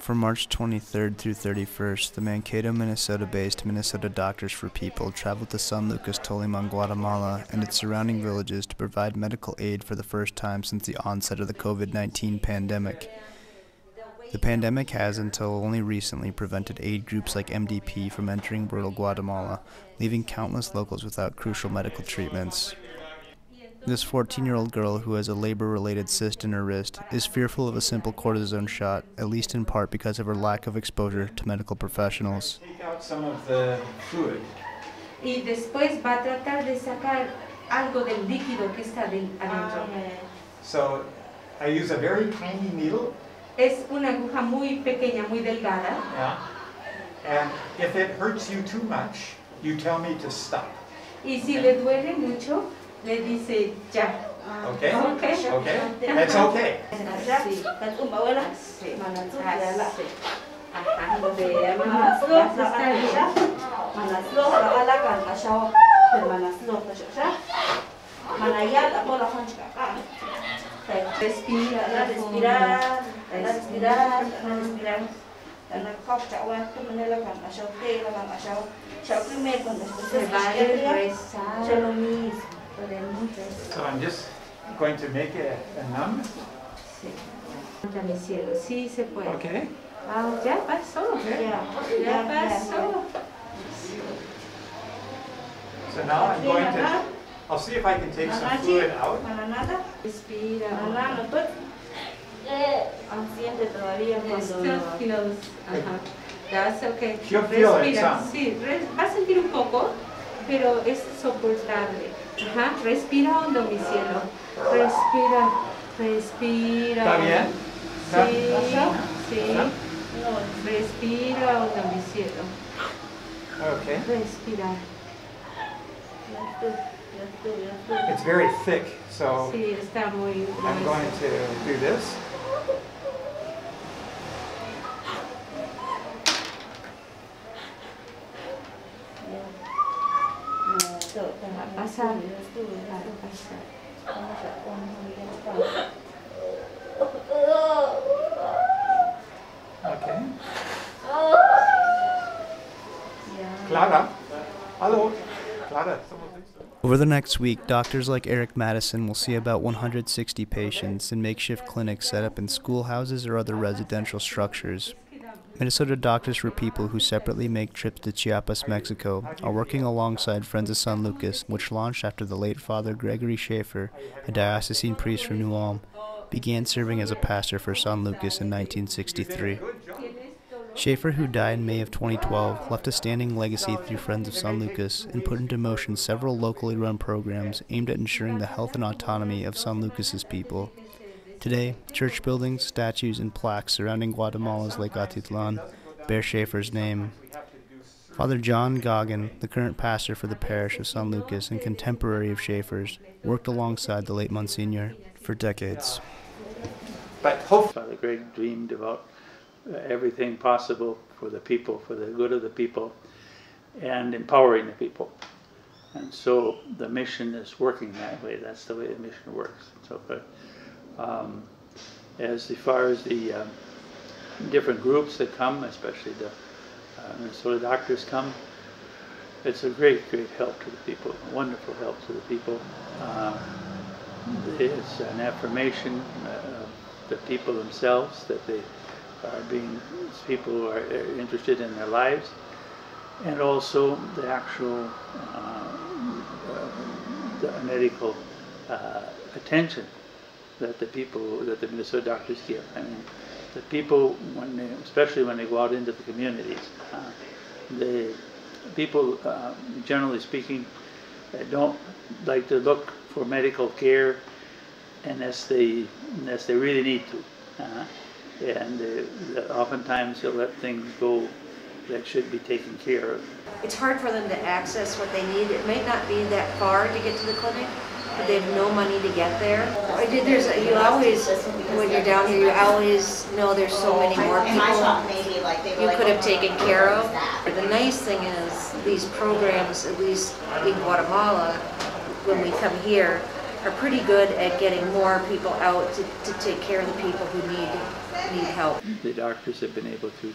From March 23rd through 31st, the Mankato, Minnesota-based Minnesota Doctors for People traveled to San Lucas Tolima, Guatemala, and its surrounding villages to provide medical aid for the first time since the onset of the COVID-19 pandemic. The pandemic has, until only recently, prevented aid groups like MDP from entering rural Guatemala, leaving countless locals without crucial medical treatments. This 14-year-old girl, who has a labor-related cyst in her wrist, is fearful of a simple cortisone shot, at least in part because of her lack of exposure to medical professionals. Take out some of the fluid. Y después va a tratar de sacar algo del líquido que está adentro. So I use a very tiny needle. Es una aguja muy pequeña, muy delgada. Yeah. And if it hurts you too much, you tell me to stop. Y si le duele mucho, le dice ya. Okay? Okay. Okay? That's okay. Sí. Respirar, respirar, respirar, respirar. So I'm just going to make it a numb. Sí, se puede. Okay. Ya pasó. Ya pasó. So now I'm going to, I'll see if I can take some fluid out. Respira. Siente todavía Still feels. That's okay. She'll feel it Respira. some. Sí, va a sentir un poco, pero es soportable. Respira hondo, mi cielo. Respira. Respira. ¿Está bien? Sí. Respira hondo, mi cielo. Okay. Respira. It's very thick, so Sí, está muy I'm going to do this. Pasar. Okay. Clara. Hello. Clara. Over the next week, doctors like Eric Madison will see about 160 patients in makeshift clinics set up in schoolhouses or other residential structures. Minnesota Doctors for People, who separately make trips to Chiapas, Mexico, are working alongside Friends of San Lucas, which launched after the late Father Gregory Schaefer, a diocesan priest from New Ulm, began serving as a pastor for San Lucas in 1963. Schaefer, who died in May of 2012, left a standing legacy through Friends of San Lucas and put into motion several locally run programs aimed at ensuring the health and autonomy of San Lucas's people. Today, church buildings, statues, and plaques surrounding Guatemala's Lake Atitlán bear Schaefer's name. Father John Goggin, the current pastor for the parish of San Lucas and contemporary of Schaefer's, worked alongside the late Monsignor for decades. But hopefully, Father Greg dreamed about everything possible for the people, for the good of the people, and empowering the people. And so the mission is working that way. That's the way the mission works. So, as far as the different groups that come, especially the Minnesota doctors come, it's a great, great help to the people, a wonderful help to the people. It's an affirmation of the people themselves that they are being people who are interested in their lives, and also the actual the medical attention that the people, that the Minnesota doctors give. I mean, the people, when they, especially when they go out into the communities, the people, generally speaking, don't like to look for medical care unless they really need to. And oftentimes they'll let things go that should be taken care of. It's hard for them to access what they need. It might not be that far to get to the clinic, but they have no money to get there. You always, when you're down here, you always know there's so many more people you could have taken care of. The nice thing is these programs, at least in Guatemala, when we come here, are pretty good at getting more people out to take care of the people who need need help. The doctors have been able to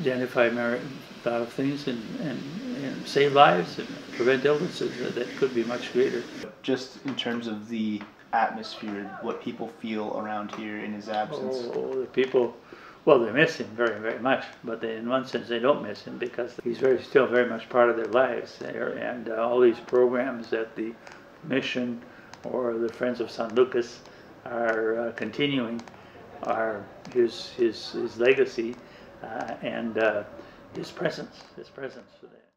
identify a lot of things and save lives and prevent illnesses that could be much greater. Just in terms of the atmosphere, what people feel around here in his absence? Oh, the people, well, they miss him very, very much, but in one sense they don't miss him because he's still very much part of their lives there, and all these programs that the mission or the Friends of San Lucas are continuing are his legacy and his presence for them.